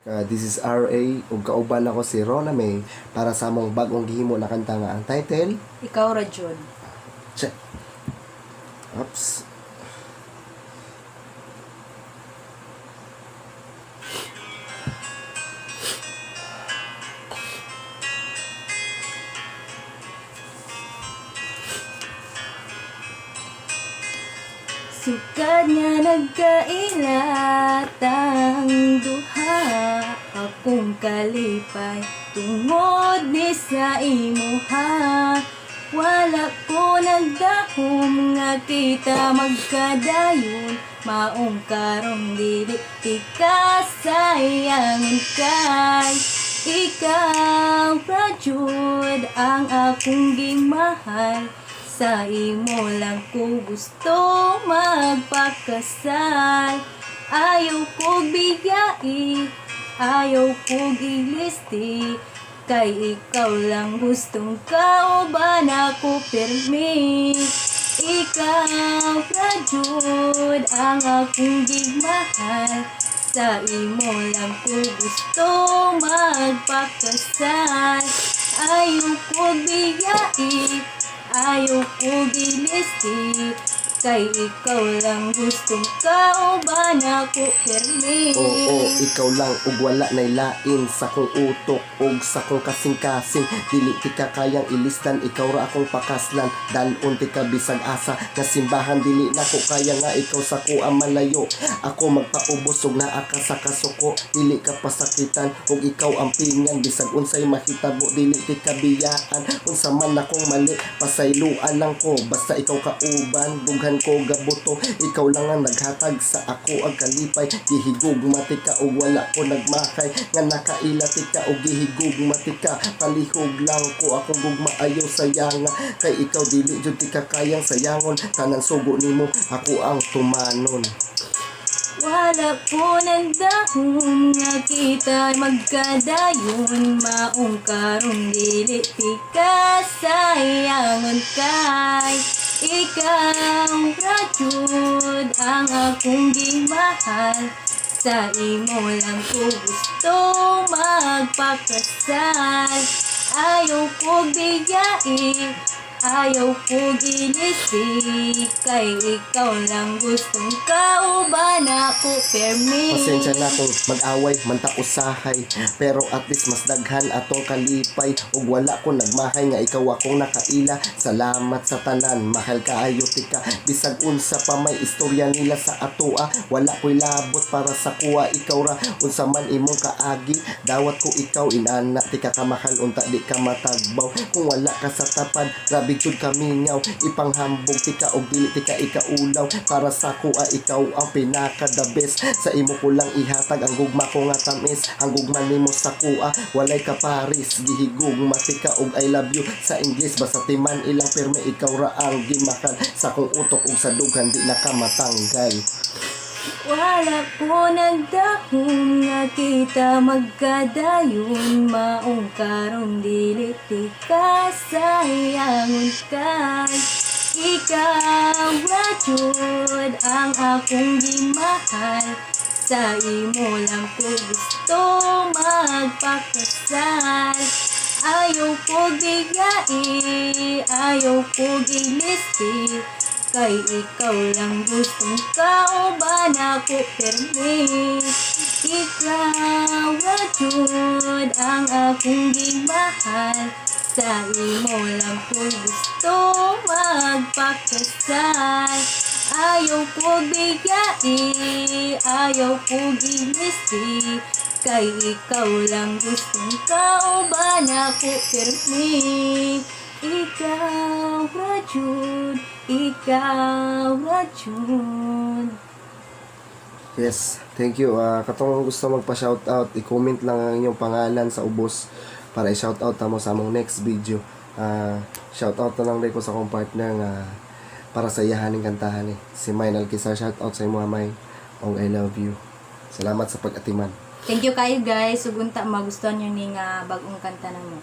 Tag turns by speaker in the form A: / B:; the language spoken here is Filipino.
A: This is RA ug kauban ako si Rona May para sa among bagong gihimo na kanta nga ang title
B: Ikaw ra jud.
A: check. Oops.
B: Sukad nga nagkailatang duha, akong kalipay tungod ni sa imuha. Wala ko nagdahom nga kita magkadayon, maong karong dili ti kasayangon kay ikaw ra jud ang akong gimahal. Sa imo lang ko gusto magpakasal. Ayaw ko bigay, ayaw ko gilisti, kay ikaw lang gustong kauban ako pirmi. Ikaw ra jud ang akong gigmahal. Sa imo lang ko gusto magpakasal. Ayaw ko bigay, ayaw ko gilisti, kay ikaw lang gustong kauban ako pirmi.
A: Oo, ikaw lang ug wala nay lain sa kong utok ug sa kong kasing-kasing. Dili ti ka kayang ilistan, ikaw ra akong pakaslan. Dalon ti ka bisag asa nga simbahan, dili na ko kaya nga ikaw sa ko ang malayo. Ako magpaubos ug naa ka sa kasuko, dili ka pasakitan ug ikaw ang pingan. Bisag unsay mahitabo, dili ti ka biyaan. Unsa man akong mali, pasayloan lang ko. Basta ikaw kauban, dughan ko gabuto. Ikaw lang ang naghatag sa ako ang kalipay. Gihigog matika ug wala ko nagmakay, nga nakaila tika ug gihigog matika. Palihog lang ko akong gugma, ayaw sayanga, kay ikaw dili jud tika kayang sayangon. Tanan sugo nimo ako ang tumanon.
B: Wala po nagdahom nga kita magkadayon, maong karong dili ti kasayangon kay ikaw ra jud ang akong gimahal. Sa imo lang ko gusto magpakasal. Ayaw ko bigay, ayaw ko gilisi, kay ikaw lang gustong kauban ako pirmi.
A: Pasensya na kung mag-away man ta usahay, pero at least mas daghan atong kalipay. Ug wala ko nagmahay nga ikaw akong nakaila. Salamat sa tanan, mahal kaayo tika. Bisag unsa pa may istorya nila sa atoa, wala ko'y labot para sa kuha. Ikaw ra unsa man imong kaagi, dawat ko ikaw inana. Tika ka mahal unta di ka matagbaw. Kung wala ka sa tapad, grabe jud kamingaw. Ipanghambog tika og dili tika ikaulaw. Para sa kuha ikaw ang pinaka the best. Sa imo ko lang ihatag ang gugma ko nga tamis. Ang gugma nimo sa kuha walay kaparis. Gihigog matika og I love you sa English. Basta timan ilang pirme, ikaw ra ang gimahal. Sa kong utok ug sa dughan di na ka matanggal.
B: Wala ko nagdahom nga kita magkadayon, maong karong dili ti kasayangon kay ikaw ra jud ang akong gimahal. Sa imo lang ko gusto magpakasal. Ayaw ko bigay, ayaw ko gilisti, kay ikaw lang gustong kauban ako pirmi. Ikaw ra jud ang akong gimahal. Sa imo lang ko gusto magpakasal. Ayaw ko bigay, ayaw ko gilisti, kay ikaw lang gustong kauban ako pirmi. Ikaw ra jud, ikaw ra jud.
A: Yes, thank you. Katong gusto magpa-shoutout, i-comment lang ang inyong pangalan sa ubos para i-shoutout mo sa among next video. Shoutout na lang rin ko sa akong partner nga para sa iyahaning kantahan si May Alquizar. Shoutout sa imo May, og I love you. Salamat sa pag-atiman.
B: Thank you kayo guys. Sugunta magustuhan nyo ning bagong kanta na mo.